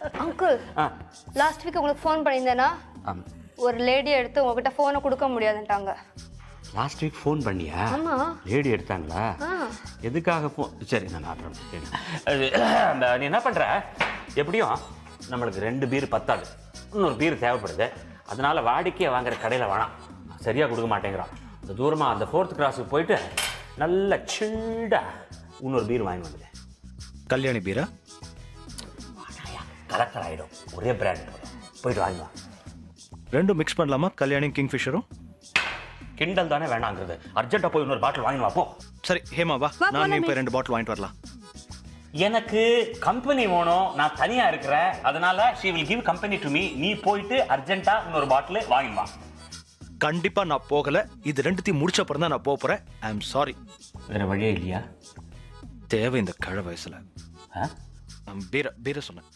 Uncle last week உங்களுக்கு phone பண்ணியிருந்தேனா ஒரு lady எடுத்து உங்ககிட்ட ஃபோனை கொடுக்க முடியாதுன்ட்டாங்க. லாஸ்ட் வீக் ஃபோன் பண்ணியா? ஆமாம். லேடி எடுத்தாங்களா? எதுக்காக ஃபோன்? சரி நான் ஆடுறேன். நீ என்ன பண்ணுற? எப்படியும் நம்மளுக்கு 2 பீர் பத்தாது, இன்னொரு பீர் தேவைப்படுது. அதனால வாடிக்கையை வாங்குற கடையில் வேணாம், சரியாக கொடுக்க மாட்டேங்கிறான். அந்த தூரமாக அந்த 4th கிராஸுக்கு போயிட்டு நல்ல சில்டாக இன்னொரு பீர் வாங்கி வந்தது. கல்யாணி பீரா? கலெக்டர் ஆகிடும், ஒரே பிராண்ட் போயிட்டு வாங்கிவா. 2 மிக்ஸ் பண்ணலாமா? கல்யாணியும் கிங்ஃபிஷரும்? கிண்டல் தானே வேணாங்கிறது. அர்ஜென்ட்டாக போய் இன்னொரு பாட்டில் வாங்கிவா போ. சரி ஹேமா வா, நான் இப்போ 2 பாட்டில் வாங்கிட்டு வரலாம். எனக்கு கம்பெனி வேணும், நான் தனியாக இருக்கிறேன். அதனால she will give company to me. நீ போயிட்டு அர்ஜென்ட்டாக இன்னொரு பாட்டில் வாங்கிவா. கண்டிப்பா நான் போகல. இது 2த்தையும் முடிச்ச அப்புறம் தான் நான் போறேன். ஐ அம் சாரி. வேற வழியே இல்லையா? தேவை இந்த கழ வயசுல. பீர சொன்னேன்.